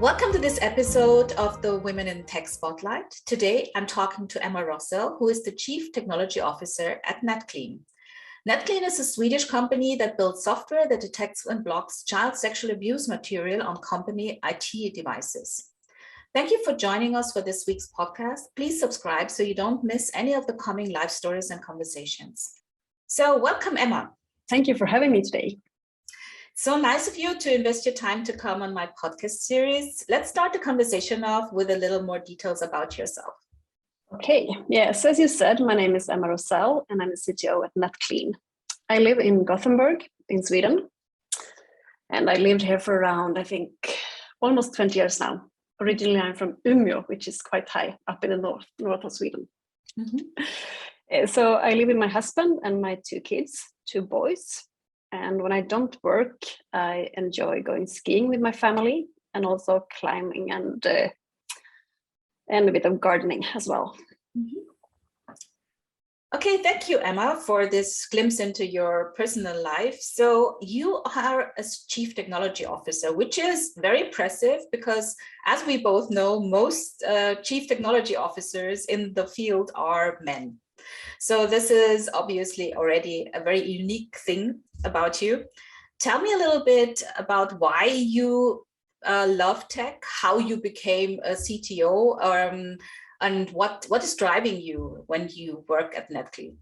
Welcome to this episode of the Women in Tech Spotlight. Today, I'm talking to Emma Rosell, who is the Chief Technology Officer at NetClean. NetClean is a Swedish company that builds software that detects and blocks child sexual abuse material on company IT devices. Thank you for joining us for this week's podcast. Please subscribe so you don't miss any of the coming live stories and conversations. So welcome, Emma. Thank you for having me today. So nice of you to invest your time to come on my podcast series. Let's start the conversation off with a little more details about yourself. Okay, yes, as you said, my name is Emma Rosell and I'm the CTO at NetClean. I live in Gotenburg in Sweden, and I lived here for around, I think, almost 20 years now. Originally, I'm from Umeå, which is quite high up in the north of Sweden. Mm-hmm. So I live with my husband and my two kids, two boys. And when I don't work, I enjoy going skiing with my family and also climbing and a bit of gardening as well. Mm-hmm. Okay, thank you, Emma, for this glimpse into your personal life. So you are a Chief Technology Officer, which is very impressive because, as we both know, most Chief Technology Officers in the field are men. So this is obviously already a very unique thing about you. Tell me a little bit about why you love tech, how you became a CTO, and what is driving you when you work at NetClean?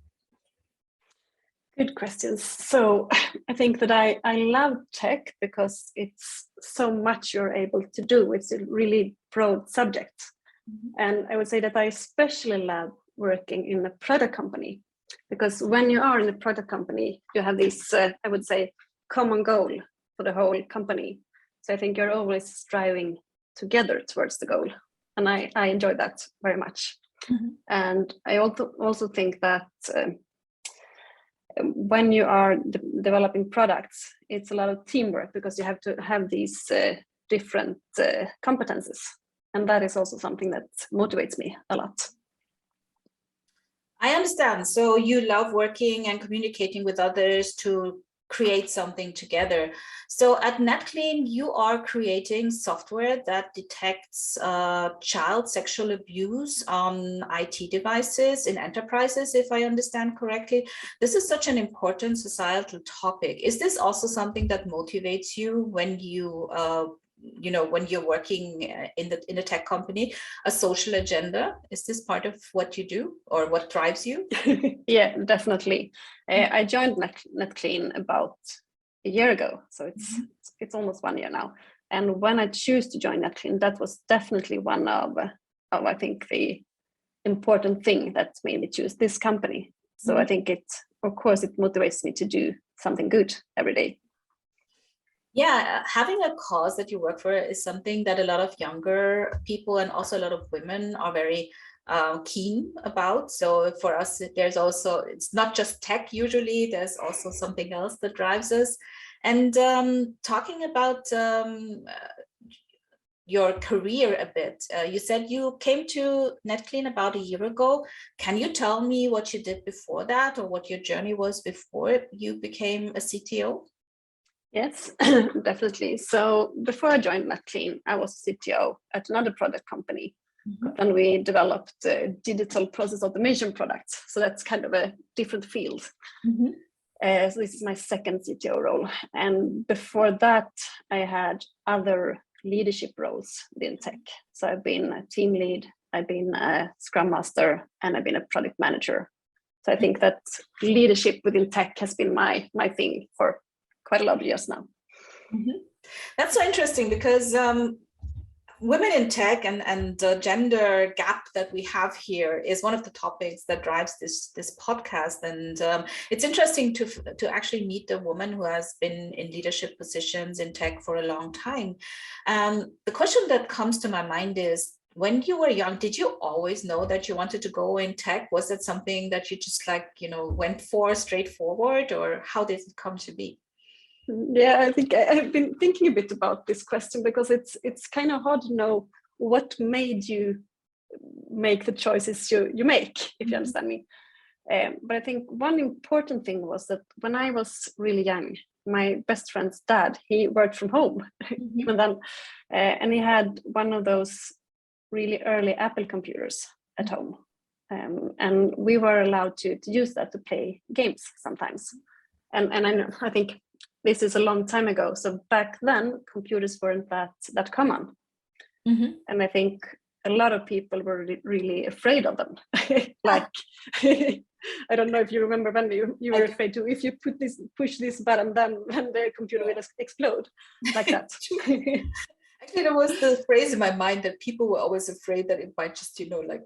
Good questions. So I think that I love tech because it's so much you're able to do. It's a really broad subject. Mm-hmm. And I would say that I especially love working in a product company, because when you are in a product company, you have this, I would say, common goal for the whole company. So I think you're always striving together towards the goal. And I enjoy that very much. Mm-hmm. And I also think that when you are developing products, it's a lot of teamwork because you have to have these different competences. And that is also something that motivates me a lot. I understand. So you love working and communicating with others to create something together. So at NetClean, you are creating software that detects child sexual abuse on IT devices in enterprises, if I understand correctly. This is such an important societal topic. Is this also something that motivates you when you when you're working in a tech company, a social agenda? Is this part of what you do or what drives you? Yeah, definitely. I joined NetClean about a year ago, so it's almost 1 year now. And when I choose to join NetClean, that was definitely one of I think the important thing that made me choose this company. So I think it motivates me to do something good every day. Yeah, having a cause that you work for is something that a lot of younger people and also a lot of women are very keen about. So for us, it's not just tech usually, there's also something else that drives us. And talking about your career a bit, you said you came to NetClean about a year ago. Can you tell me what you did before that or what your journey was before you became a CTO? Yes, definitely. So before I joined NetClean, I was CTO at another product company. Mm-hmm. And we developed digital process automation products. So that's kind of a different field. Mm-hmm. So this is my second CTO role. And before that, I had other leadership roles within tech. So I've been a team lead, I've been a scrum master, and I've been a product manager. So I think that leadership within tech has been my thing for quite a lot of years now. Mm-hmm. That's so interesting because women in tech and the gender gap that we have here is one of the topics that drives this podcast. And it's interesting to actually meet a woman who has been in leadership positions in tech for a long time. The question that comes to my mind is, when you were young, did you always know that you wanted to go in tech? Was it something that you just went for straightforward, or how did it come to be? Yeah, I think I've been thinking a bit about this question because it's kind of hard to know what made you make the choices you make, if you understand me. But I think one important thing was that when I was really young, my best friend's dad, he worked from home. Mhm. And then and he had one of those really early Apple computers at home. And we were allowed to use that to play games sometimes. And I think this is a long time ago. So back then, computers weren't that common. Mhm. And I think a lot of people were really afraid of them. Like, I don't know if you remember when you were afraid to, if you push this button, then the computer will explode, like that. Actually, there was the phrase in my mind that people were always afraid that it might just, like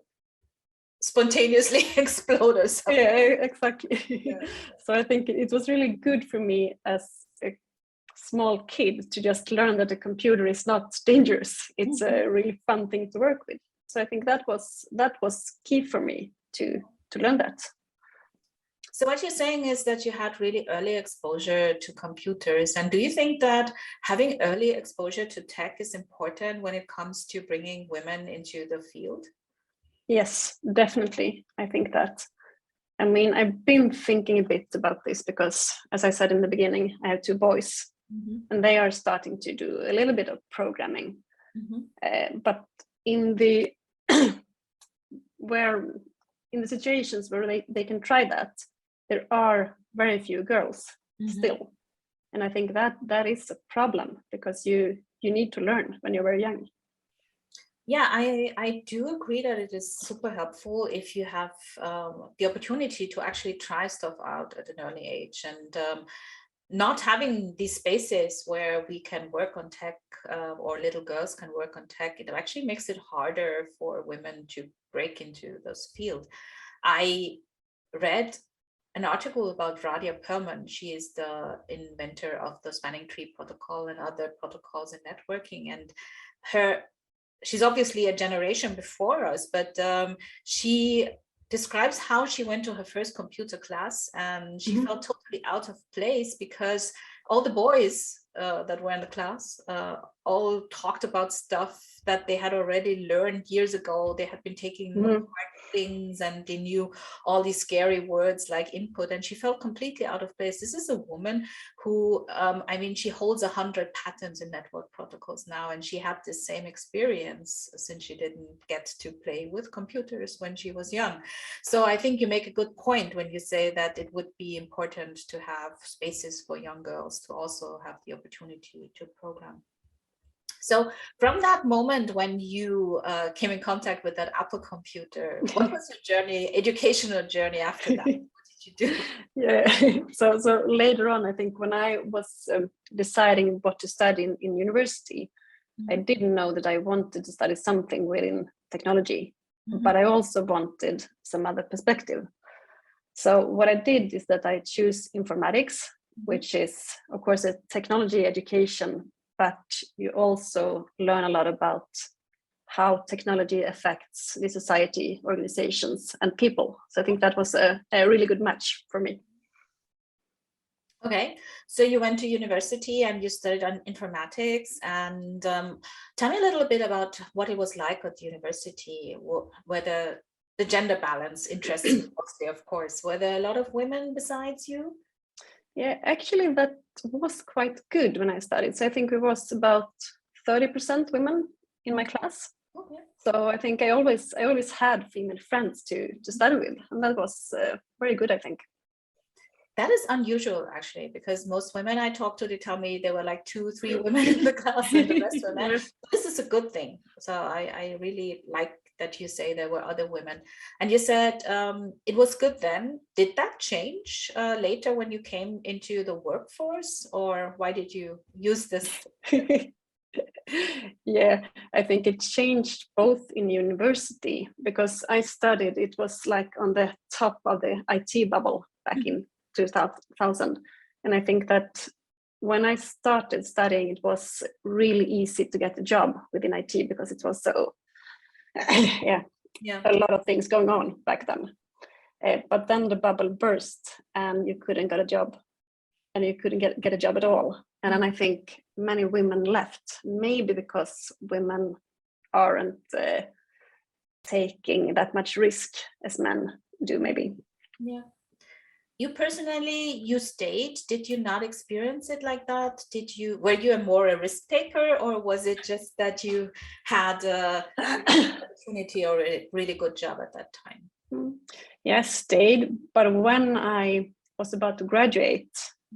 spontaneously explode or something. Yeah, exactly. Yeah. So I think it was really good for me as a small kid to just learn that a computer is not dangerous. It's a really fun thing to work with. So I think that was key for me to learn that. So what you're saying is that you had really early exposure to computers. And do you think that having early exposure to tech is important when it comes to bringing women into the field? Yes, definitely. I think that. I mean, I've been thinking a bit about this because, as I said in the beginning, I have two boys, and they are starting to do a little bit of programming. But in the situations where they can try that, there are very few girls still, and I think that is a problem because you need to learn when you're very young. Yeah, I do agree that it is super helpful if you have the opportunity to actually try stuff out at an early age, and not having these spaces where we can work on tech or little girls can work on tech, it actually makes it harder for women to break into those fields. I read an article about Radia Perlman. She is the inventor of the spanning tree protocol and other protocols in networking, and she's obviously a generation before us, but she describes how she went to her first computer class and she felt totally out of place because all the boys that were in the class all talked about stuff that they had already learned years ago. They had been taking things and they knew all these scary words like input, and she felt completely out of place. This is a woman who, I mean, she holds 100 patents in network protocols now, and she had the same experience since she didn't get to play with computers when she was young. So I think you make a good point when you say that it would be important to have spaces for young girls to also have the opportunity to program. So from that moment when you came in contact with that Apple computer, what was your journey, educational journey after that? What did you do? Yeah, so later on, I think when I was deciding what to study in university, I didn't know that I wanted to study something within technology, but I also wanted some other perspective. So what I did is that I choose informatics, which is, of course, a technology education, but you also learn a lot about how technology affects the society, organizations, and people. So I think that was a really good match for me. Okay, so you went to university and you studied on informatics, and tell me a little bit about what it was like at the university, whether the gender balance interests you mostly, of course. Were there a lot of women besides you? Yeah, actually that was quite good when I studied. So I think it was about 30% women in my class. Okay. So I think I always had female friends to study with, and that was very good, I think. That is unusual, actually, because most women I talk to, they tell me there were like 2-3 women in the class and the rest were men. This is a good thing. So I really like that you say there were other women. And you said it was good then. Did that change later when you came into the workforce, or why did you use this? Yeah, I think it changed both in university because I studied, it was like on the top of the IT bubble back in 2000. And I think that when I started studying, it was really easy to get a job within IT because it was so, a lot of things going on back then. But then the bubble burst and you couldn't get a job, and you couldn't get a job at all. And then I think many women left, maybe because women aren't taking that much risk as men do, maybe. Yeah. you personally, you stayed. Did you not experience it like that? Were you more a risk taker, or was it just that you had a opportunity or a really good job at that time? Yeah, I stayed, but when I was about to graduate,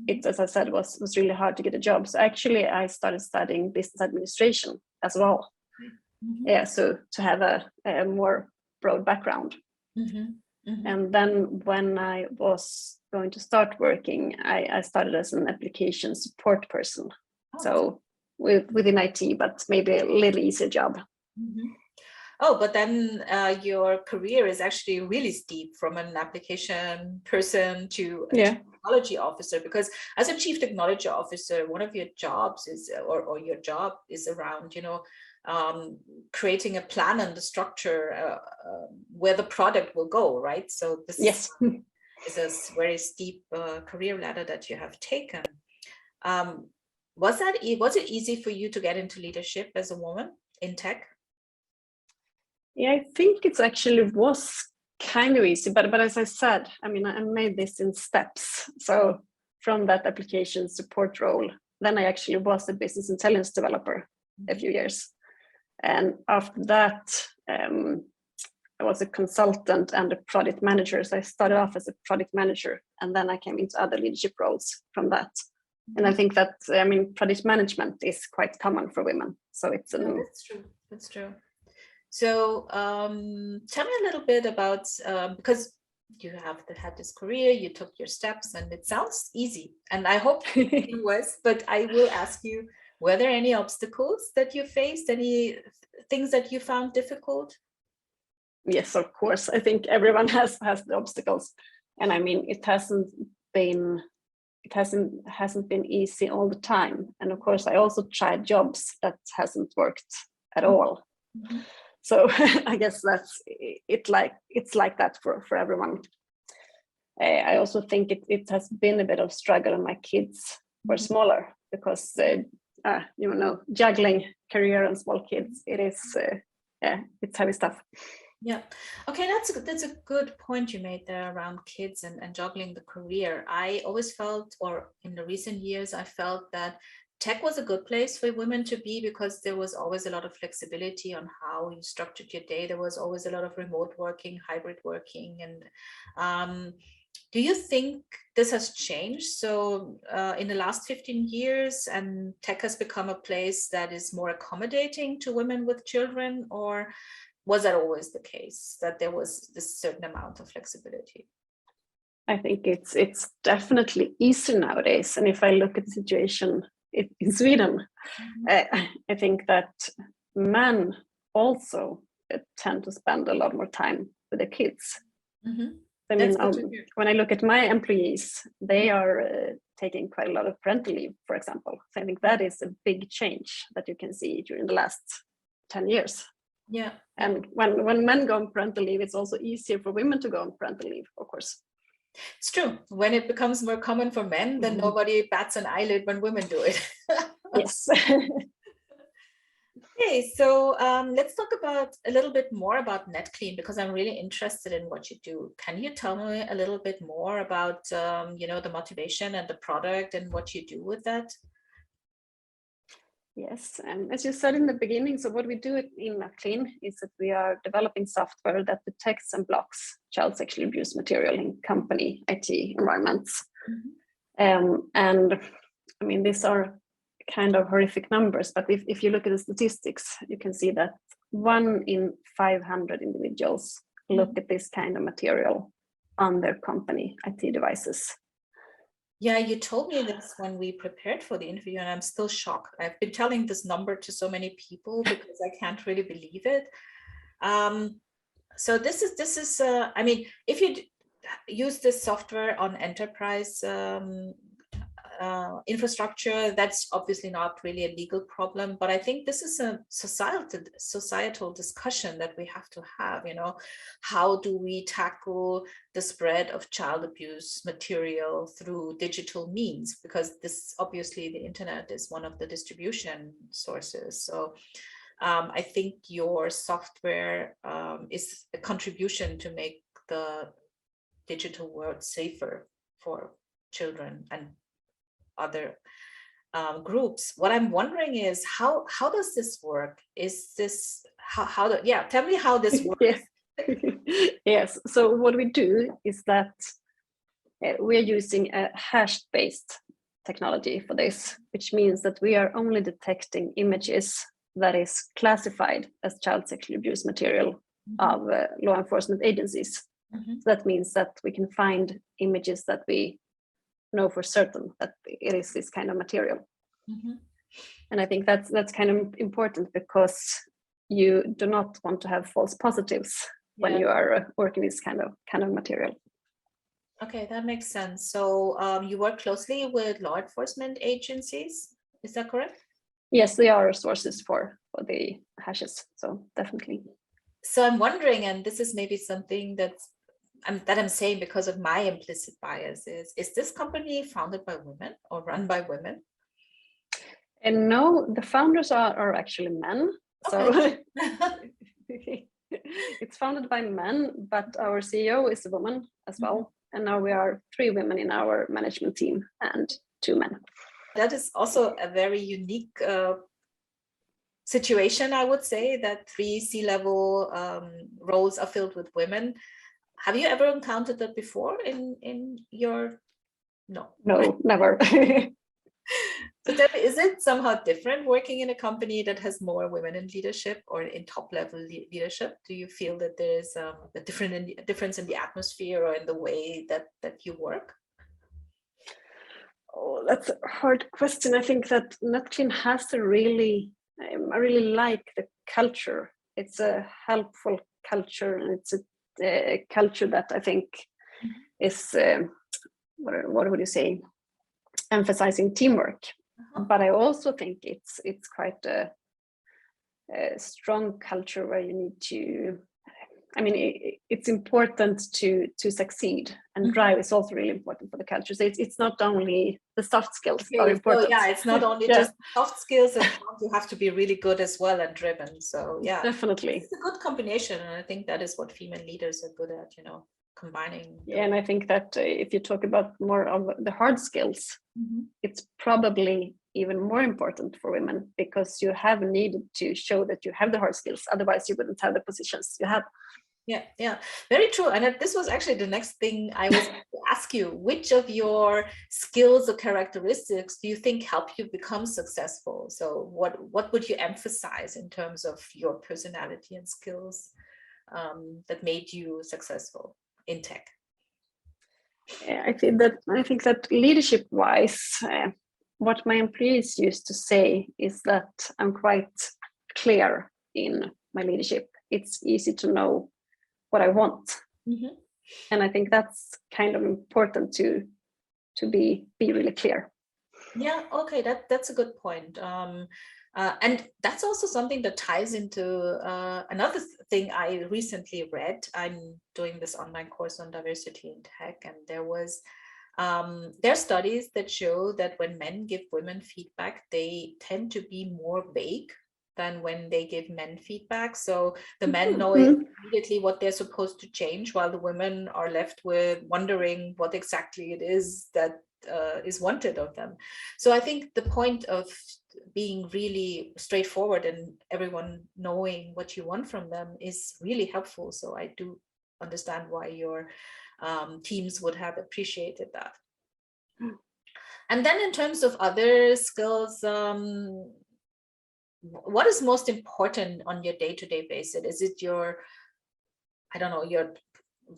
it, as I said, was really hard to get a job. So actually, I started studying business administration as well. Mm-hmm. Yeah, so to have a more broad background. Mm-hmm. Mm-hmm. And then when I was going to start working, I started as an application support person. Oh. So within IT, but maybe a little easier job. Mm-hmm. Oh, but then your career is actually really steep from an application person to a chief technology officer, because as a chief technology officer, one of your jobs is, or your job is around, creating a plan and the structure where the product will go, right? So this is a very steep career ladder that you have taken. Was it easy for you to get into leadership as a woman in tech? Yeah, I think it actually was kind of easy, but as I said, I mean, I made this in steps. So from that application support role, then I actually was a business intelligence developer a few years. And after that, I was a consultant and a project manager. So I started off as a project manager, and then I came into other leadership roles from that. And I think that, I mean, project management is quite common for women. So it's that's true. That's true. So tell me a little bit about, because you have had this career, you took your steps, and it sounds easy. And I hope it was, but I will ask you, were there any obstacles that you faced, any things that you found difficult? Yes, of course. I think everyone has the obstacles. And I mean, it hasn't been easy all the time. And of course, I also tried jobs that hasn't worked at all. Mm-hmm. So I guess it's like that for everyone. I also think it has been a bit of struggle, and my kids were smaller, because juggling career and small kids, it's heavy stuff. Yeah. Okay, that's a good point you made there around kids and juggling the career. I always felt, or in the recent years, I felt that tech was a good place for women to be, because there was always a lot of flexibility on how you structured your day. There was always a lot of remote working, hybrid working. And do you think this has changed? So in the last 15 years, and tech has become a place that is more accommodating to women with children, or was that always the case, that there was this certain amount of flexibility? I think it's definitely easier nowadays. And if I look at the situation in Sweden, I think that men also tend to spend a lot more time with their kids. Mm-hmm. I mean, when I look at my employees, they are taking quite a lot of parental leave, for example. So I think that is a big change that you can see during the last 10 years. Yeah. And when men go on parental leave, it's also easier for women to go on parental leave, of course. It's true. When it becomes more common for men, then nobody bats an eyelid when women do it. Yes. Okay, so let's talk about a little bit more about NetClean, because I'm really interested in what you do. Can you tell me a little bit more about the motivation and the product and what you do with that? Yes, as you said in the beginning, so what we do in NetClean is that we are developing software that detects and blocks child sexual abuse material in company IT environments. Mm-hmm. And I mean, these are kind of horrific numbers, but if you look at the statistics, you can see that 1 in 500 individuals look at this kind of material on their company IT devices. Yeah, you told me this when we prepared for the interview, and I'm still shocked. I've been telling this number to so many people because I can't really believe it. So this is I mean, if you use this software on enterprise infrastructure, that's obviously not really a legal problem, but I think this is a societal discussion that we have to have. How do we tackle the spread of child abuse material through digital means? Because this, obviously, the internet is one of the distribution sources. So I think your software is a contribution to make the digital world safer for children and other groups. What I'm wondering is how does this work? Is this tell me how this works. Yes. Yes. So what we do is that we're using a hash-based technology for this, which means that we are only detecting images that is classified as child sexual abuse material of law enforcement agencies. So that means that we can find images that we know for certain that it is this kind of material. And I think that's kind of important, because you do not want to have false positives when you are working with this kind of material. Okay, that makes sense. So you work closely with law enforcement agencies, is that correct? Yes, they are sources for the hashes, so definitely. So I'm wondering, and this is maybe something that I'm saying because of my implicit bias, is this company founded by women or run by women? And no, the founders are actually men. Okay. So it's founded by men, but our CEO is a woman as well. And now we are 3 women in our management team and 2 men. That is also a very unique situation, I would say, that 3 C-level roles are filled with women. Have you ever encountered that before in your? No, never. So Debbie, is it somehow different working in a company that has more women in leadership or in top level leadership? Do you feel that there's a difference in the atmosphere or in the way that you work? Oh, that's a hard question. I think that NetClean has I really like the culture. It's a helpful culture, and it's a culture that I think is, what would you say, emphasizing teamwork. But I also think it's quite a strong culture where you need to, it's important to succeed, and drive is also really important for the culture. So it's not only the soft skills are important. So it's not only just soft skills, and you have to be really good as well and driven. So yeah, definitely, it's a good combination, and I think that is what female leaders are good at, combining. Yeah, and I think that if you talk about more of the hard skills, it's probably even more important for women, because you have needed to show that you have the hard skills. Otherwise, you wouldn't have the positions you have. Yeah, very true. And this was actually the next thing I was going to ask you. Which of your skills or characteristics do you think help you become successful? So what would you emphasize in terms of your personality and skills that made you successful in tech? Yeah, I think that leadership-wise, what my employees used to say is that I'm quite clear in my leadership. It's easy to know what I want, and I think that's kind of important to be really clear. Yeah, okay, that's a good point. And that's also something that ties into another thing I recently read. I'm doing this online course on diversity in tech, and there are studies that show that when men give women feedback, they tend to be more vague than when they give men feedback. So the men know immediately what they're supposed to change, while the women are left with wondering what exactly it is that is wanted of them. So I think the point of being really straightforward and everyone knowing what you want from them is really helpful. So I do understand why your teams would have appreciated that. And then in terms of other skills, what is most important on your day-to-day basis? Is it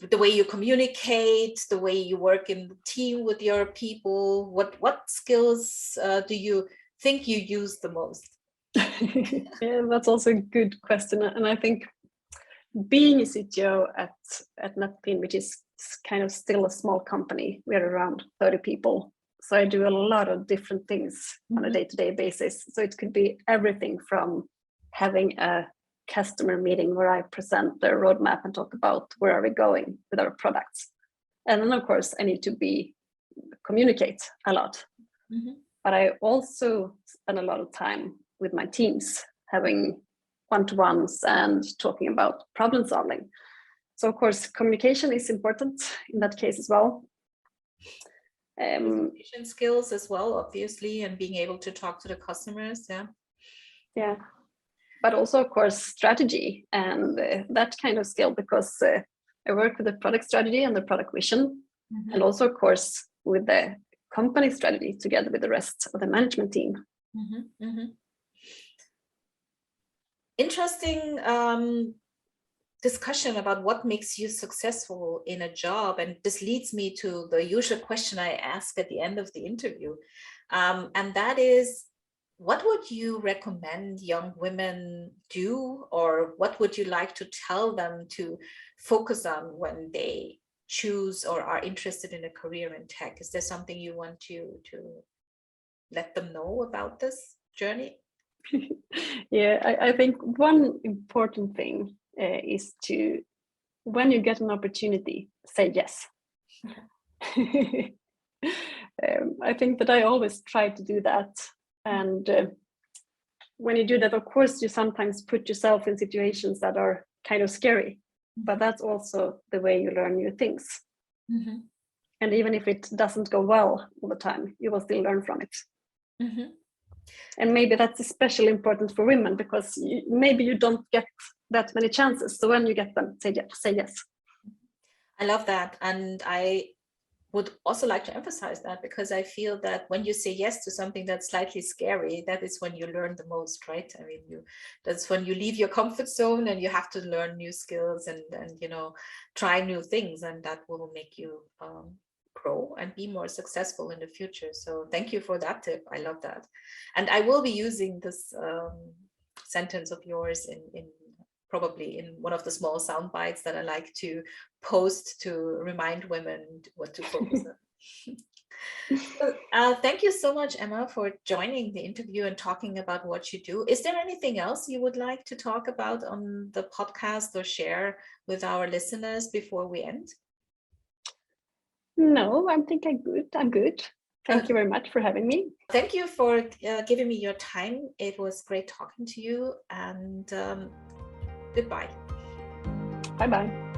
the way you communicate, the way you work in the team with your people? What skills do you think you use the most? Yeah, that's also a good question. And I think being a CTO at NetClean, which is kind of still a small company, we are around 30 people. So I do a lot of different things on a day-to-day basis. So it could be everything from having a customer meeting where I present the roadmap and talk about where are we going with our products. And then of course I need to communicate a lot. But I also spend a lot of time with my teams, having one-to-ones and talking about problem solving. So of course communication is important in that case as well. Presentation skills as well, obviously, and being able to talk to the customers. Yeah, but also, of course, strategy and that kind of skill, because I work with the product strategy and the product vision, and also, of course, with the company strategy together with the rest of the management team. Interesting discussion about what makes you successful in a job, and this leads me to the usual question I ask at the end of the interview, and that is, what would you recommend young women do, or what would you like to tell them to focus on when they choose or are interested in a career in tech? Is there something you want to let them know about this journey? Yeah, I think one important thing is to, when you get an opportunity, say yes. I think that I always try to do that. And when you do that, of course, you sometimes put yourself in situations that are kind of scary, but that's also the way you learn new things. And even if it doesn't go well all the time, you will still learn from it. And maybe that's especially important for women, because maybe you don't get that many chances. So when you get them, say yes. I love that. And I would also like to emphasize that, because I feel that when you say yes to something that's slightly scary, that is when you learn the most, right? I mean, that's when you leave your comfort zone and you have to learn new skills and try new things, and that will make you grow and be more successful in the future. So thank you for that tip. I love that. And I will be using this sentence of yours in probably in one of the small sound bites that I like to post to remind women what to focus on. So, thank you so much, Emma, for joining the interview and talking about what you do. Is there anything else you would like to talk about on the podcast or share with our listeners before we end? No, I think I'm good. Thank you very much for having me. Thank you for giving me your time. It was great talking to you, and goodbye. Bye-bye.